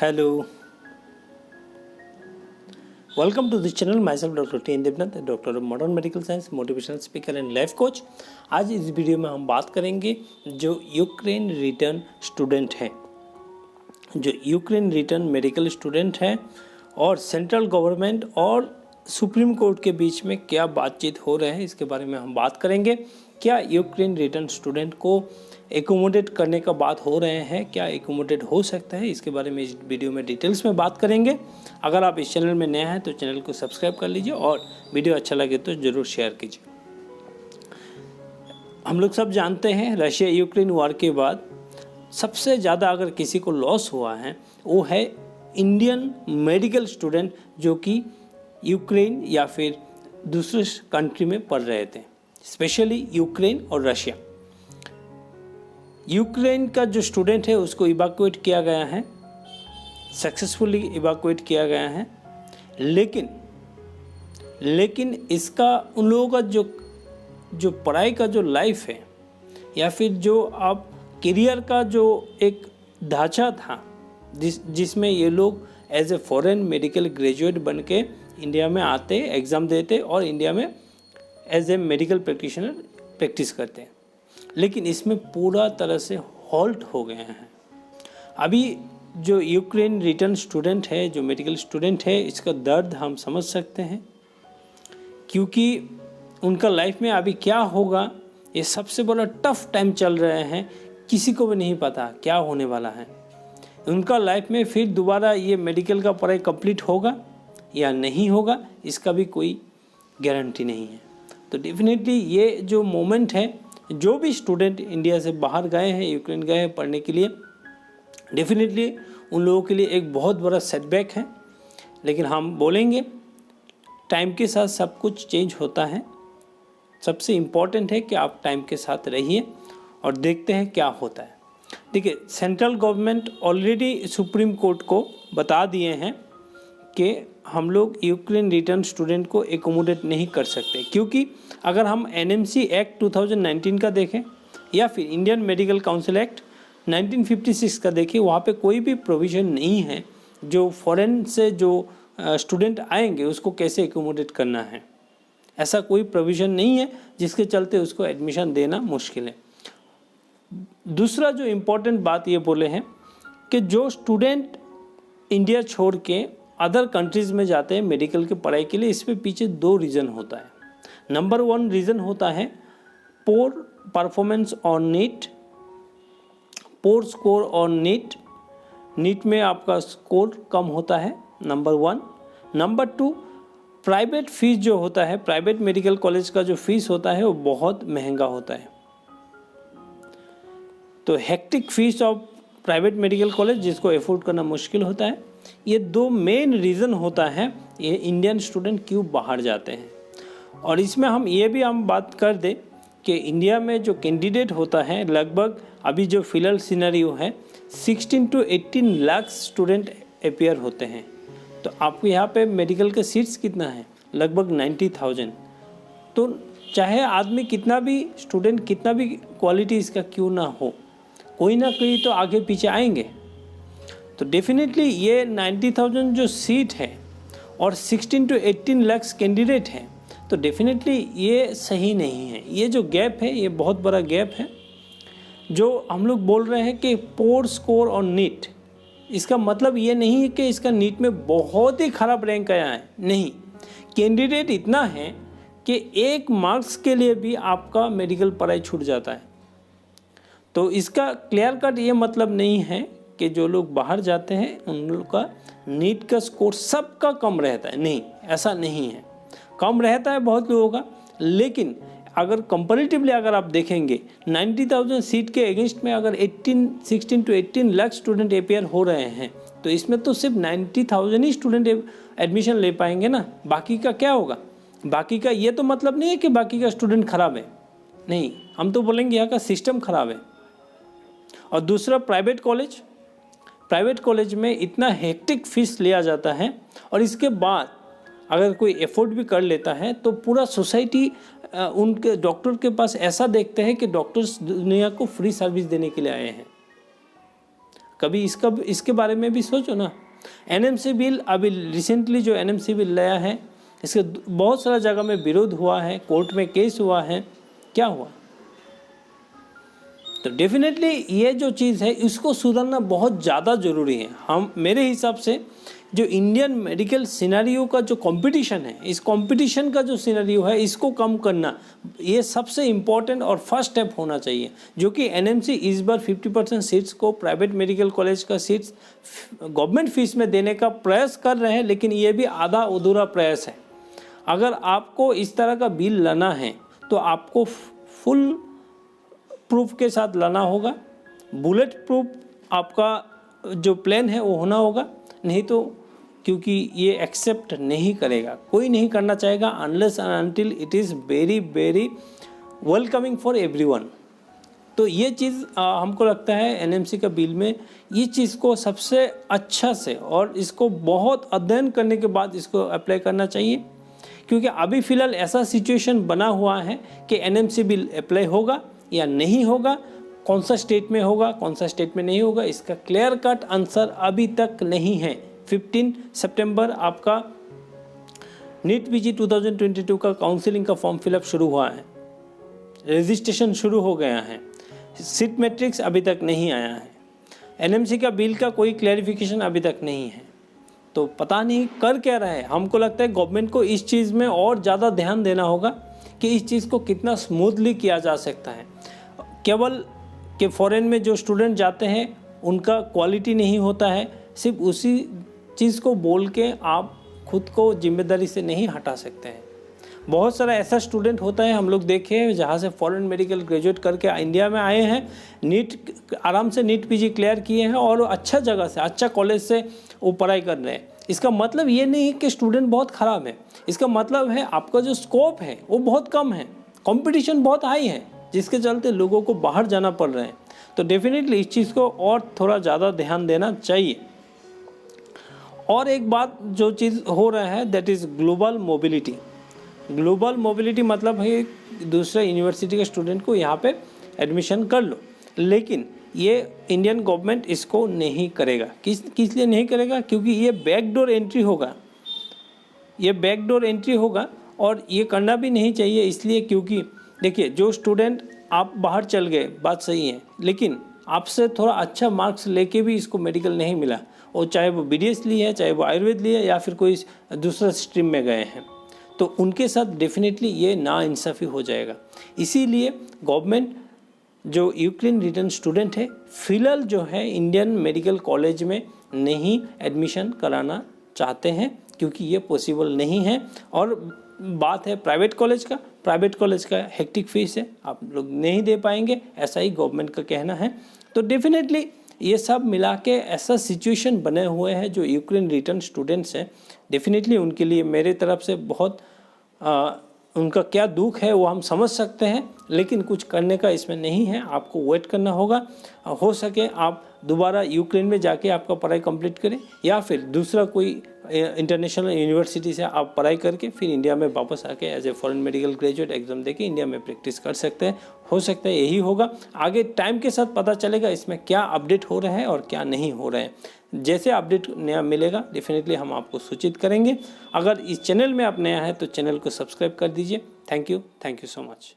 Hello, welcome to this channel. Myself Dr. T. N. Devnath, doctor of modern medical science, motivational speaker and life coach. आज इस video में हम बात करेंगे जो यूक्रेन रिटर्न स्टूडेंट हैं, जो यूक्रेन रिटर्न मेडिकल स्टूडेंट हैं और सेंट्रल गवर्नमेंट और सुप्रीम कोर्ट के बीच में क्या बातचीत हो रहे हैं, इसके बारे में हम बात करेंगे। क्या यूक्रेन रिटर्न स्टूडेंट को एकोमोडेट करने का बात हो रहे हैं, क्या एकोमोडेट हो सकता है, इसके बारे में इस वीडियो में डिटेल्स में बात करेंगे। अगर आप इस चैनल में नए हैं तो चैनल को सब्सक्राइब कर लीजिए और वीडियो अच्छा लगे तो ज़रूर शेयर कीजिए। हम लोग सब जानते हैं रशिया यूक्रेन वॉर के बाद सबसे ज़्यादा अगर किसी को लॉस हुआ है वो है इंडियन मेडिकल स्टूडेंट जो कि यूक्रेन या फिर दूसरे कंट्री में पढ़ रहे थे, स्पेशली यूक्रेन और रशिया। यूक्रेन का जो स्टूडेंट है उसको इवैक्यूएट किया गया है, सक्सेसफुली इवैक्यूएट किया गया है, लेकिन इसका उन लोगों का जो पढ़ाई का जो लाइफ है या फिर जो आप करियर का जो एक ढांचा था जिसमें ये लोग as a foreign medical graduate बन के इंडिया में आते, एग्ज़ाम देते और इंडिया में as a medical practitioner practice करते हैं, लेकिन इसमें पूरा तरह से हॉल्ट हो गए हैं। अभी जो यूक्रेन रिटर्न स्टूडेंट है, जो मेडिकल स्टूडेंट है, इसका दर्द हम समझ सकते हैं, क्योंकि उनका लाइफ में अभी क्या होगा, ये सबसे बड़ा टफ टाइम चल रहे हैं, किसी को भी नहीं पता क्या होने वाला है। उनका लाइफ में फिर दोबारा ये मेडिकल का पढ़ाई कंप्लीट होगा या नहीं होगा, इसका भी कोई गारंटी नहीं है। तो डेफिनेटली ये जो मोमेंट है, जो भी स्टूडेंट इंडिया से बाहर गए हैं, यूक्रेन गए हैं पढ़ने के लिए, डेफिनेटली उन लोगों के लिए एक बहुत बड़ा सेटबैक है। लेकिन हम बोलेंगे टाइम के साथ सब कुछ चेंज होता है। सबसे इम्पॉर्टेंट है कि आप टाइम के साथ रहिए और देखते हैं क्या होता है। देखिए, central government already supreme court को बता दिए हैं कि हम लोग यूक्रेन रिटर्न स्टूडेंट को एकोमोडेट नहीं कर सकते, क्योंकि अगर हम एनएमसी एक्ट 2019 का देखें या फिर इंडियन मेडिकल काउंसिल एक्ट 1956 का देखें, वहाँ पे कोई भी प्रोविज़न नहीं है जो फॉरेन से जो स्टूडेंट आएंगे उसको कैसे एकोमोडेट करना है। ऐसा कोई प्रोविज़न नहीं है जिसके चलते उसको एडमिशन देना मुश्किल है। दूसरा जो इम्पोर्टेंट बात ये बोले हैं कि जो स्टूडेंट इंडिया छोड़ के अदर कंट्रीज़ में जाते हैं मेडिकल की पढ़ाई के लिए, इसमें पीछे दो रीज़न होता है। नंबर 1 रीज़न होता है poor performance on NEET, poor score on NEET, NEET में आपका स्कोर कम होता है, नंबर 1। नंबर 2, प्राइवेट फीस जो होता है, प्राइवेट मेडिकल कॉलेज का जो फीस होता है वो बहुत महंगा होता है। तो hectic fees of private medical college जिसको अफोर्ड करना मुश्किल होता है। ये दो मेन रीज़न होता है ये इंडियन स्टूडेंट क्यों बाहर जाते हैं। और इसमें हम बात कर दें कि इंडिया में जो कैंडिडेट होता है, लगभग अभी जो फिलहाल सिनेरियो है 16 to 18 लाख स्टूडेंट अपीयर होते हैं। तो आपको यहाँ पे मेडिकल के सीट्स कितना है, लगभग 90,000। तो चाहे आदमी कितना भी स्टूडेंट कितना भी क्वालिटी इसका क्यों ना हो, कोई ना कोई तो आगे पीछे आएंगे। तो डेफिनेटली ये 90,000 जो सीट है और 16 to 18 लाख कैंडिडेट हैं, तो डेफिनेटली ये सही नहीं है। ये जो गैप है ये बहुत बड़ा गैप है। जो हम लोग बोल रहे हैं कि पोर स्कोर ऑन नीट, इसका मतलब ये नहीं है कि इसका नीट में बहुत ही ख़राब रैंक आया है, नहीं। कैंडिडेट इतना है कि 1 मार्क्स के लिए भी आपका मेडिकल पढ़ाई छूट जाता है। तो इसका क्लियर कट ये मतलब नहीं है कि जो लोग बाहर जाते हैं उन लोग का नीट का स्कोर सबका कम रहता है, नहीं, ऐसा नहीं है। कम रहता है बहुत लोगों का, लेकिन अगर कंपैरेटिवली अगर आप देखेंगे 90,000 सीट के अगेंस्ट में अगर 16 to 18 लाख स्टूडेंट अपीयर हो रहे हैं, तो इसमें तो सिर्फ 90,000 ही स्टूडेंट एडमिशन ले पाएंगे ना, बाकी का क्या होगा। बाकी का ये तो मतलब नहीं है कि बाकी का स्टूडेंट ख़राब है, नहीं, हम तो बोलेंगे यहाँ का सिस्टम ख़राब है। और दूसरा प्राइवेट कॉलेज में इतना हेक्टिक फीस लिया जाता है और इसके बाद अगर कोई एफोर्ड भी कर लेता है तो पूरा सोसाइटी उनके डॉक्टर के पास ऐसा देखते हैं कि डॉक्टर्स दुनिया को फ्री सर्विस देने के लिए आए हैं। कभी इसके बारे में भी सोचो ना। एनएमसी बिल अभी रिसेंटली जो एनएमसी बिल लाया है, इसके बहुत सारा जगह में विरोध हुआ है, कोर्ट में केस हुआ है, क्या हुआ? तो डेफिनेटली ये जो चीज़ है इसको सुधारना बहुत ज़्यादा ज़रूरी है। मेरे हिसाब से जो इंडियन मेडिकल सिनेरियो का जो कंपटीशन है, इस कंपटीशन का जो सिनेरियो है इसको कम करना, ये सबसे इम्पोर्टेंट और फर्स्ट स्टेप होना चाहिए। जो कि एनएमसी इस बार 50% सीट्स को प्राइवेट मेडिकल कॉलेज का सीट्स गवर्नमेंट फीस में देने का प्रयास कर रहे हैं, लेकिन ये भी आधा अधूरा प्रयास है। अगर आपको इस तरह का बिल लाना है तो आपको फुल प्रूफ के साथ लाना होगा, बुलेट प्रूफ आपका जो प्लान है वो होना होगा, नहीं तो क्योंकि ये एक्सेप्ट नहीं करेगा, कोई नहीं करना चाहेगा unless and until it is very very welcoming for everyone. तो ये चीज़ हमको लगता है एनएमसी का बिल में ये चीज़ को सबसे अच्छा से और इसको बहुत अध्ययन करने के बाद इसको अप्लाई करना चाहिए, क्योंकि अभी फ़िलहाल ऐसा सिचुएशन बना हुआ है कि एनएमसी बिल अप्लाई होगा या नहीं होगा, कौन सा स्टेट में होगा कौन सा स्टेट में नहीं होगा, इसका क्लियर कट आंसर अभी तक नहीं है। 15 सितंबर आपका नीट पीजी 2022 का काउंसलिंग का फॉर्म फिलअप शुरू हुआ है, रजिस्ट्रेशन शुरू हो गया है, सीट मैट्रिक्स अभी तक नहीं आया है, एनएमसी का बिल का कोई क्लैरिफिकेशन अभी तक नहीं है। तो पता नहीं कर क्या रहा है। हमको लगता है गवर्नमेंट को इस चीज़ में और ज़्यादा ध्यान देना होगा कि इस चीज़ को कितना स्मूथली किया जा सकता है। केवल कि फॉरेन में जो स्टूडेंट जाते हैं उनका क्वालिटी नहीं होता है, सिर्फ उसी चीज़ को बोल के आप खुद को जिम्मेदारी से नहीं हटा सकते हैं। बहुत सारा ऐसा स्टूडेंट होता है, हम लोग देखे हैं, जहाँ से फॉरेन मेडिकल ग्रेजुएट करके इंडिया में आए हैं, नीट आराम से नीट पीजी क्लियर किए हैं और अच्छा जगह से अच्छा कॉलेज से वो पढ़ाई कर रहे हैं। इसका मतलब ये नहीं कि स्टूडेंट बहुत ख़राब है, इसका मतलब है आपका जो स्कोप है वो बहुत कम है, कंपटीशन बहुत हाई है, जिसके चलते लोगों को बाहर जाना पड़ रहा है। तो डेफिनेटली इस चीज़ को और थोड़ा ज़्यादा ध्यान देना चाहिए। और एक बात जो चीज़ हो रहा है that is global mobility. Global mobility मतलब है दूसरे यूनिवर्सिटी के स्टूडेंट को यहाँ पे एडमिशन कर लो, लेकिन ये इंडियन गवर्नमेंट इसको नहीं करेगा। किस लिए नहीं करेगा? क्योंकि ये बैकडोर एंट्री होगा, ये बैकडोर एंट्री होगा और ये करना भी नहीं चाहिए। इसलिए क्योंकि देखिए, जो स्टूडेंट आप बाहर चल गए बात सही है, लेकिन आपसे थोड़ा अच्छा मार्क्स लेके भी इसको मेडिकल नहीं मिला, और चाहे वो BDS लिए है, चाहे वो आयुर्वेद लिए या फिर कोई दूसरा स्ट्रीम में गए हैं, तो उनके साथ डेफिनेटली ये नाइंसाफ़ी हो जाएगा। इसीलिए गवर्नमेंट जो यूक्रेन रिटर्न स्टूडेंट है फिलहाल जो है इंडियन मेडिकल कॉलेज में नहीं एडमिशन कराना चाहते हैं, क्योंकि ये पॉसिबल नहीं है। और बात है प्राइवेट कॉलेज का, प्राइवेट कॉलेज का हेक्टिक फीस है, आप लोग नहीं दे पाएंगे, ऐसा ही गवर्नमेंट का कहना है। तो डेफिनेटली ये सब मिला के ऐसा सिचुएशन बने हुए हैं जो यूक्रेन रिटर्न स्टूडेंट्स हैं, डेफिनेटली उनके लिए मेरे तरफ से बहुत उनका क्या दुख है वो हम समझ सकते हैं, लेकिन कुछ करने का इसमें नहीं है। आपको वेट करना होगा, हो सके आप दोबारा यूक्रेन में जाके आपका पढ़ाई कंप्लीट करें, या फिर दूसरा कोई इंटरनेशनल यूनिवर्सिटी से आप पढ़ाई करके फिर इंडिया में वापस आके as a foreign medical graduate exam देके इंडिया में प्रैक्टिस कर सकते हैं। हो सकता है यही होगा, आगे टाइम के साथ पता चलेगा इसमें क्या अपडेट हो रहा है और क्या नहीं हो रहा है। जैसे अपडेट नया मिलेगा डेफिनेटली हम आपको सूचित करेंगे। अगर इस चैनल में आप नया है तो चैनल को सब्सक्राइब कर दीजिए। Thank you so much.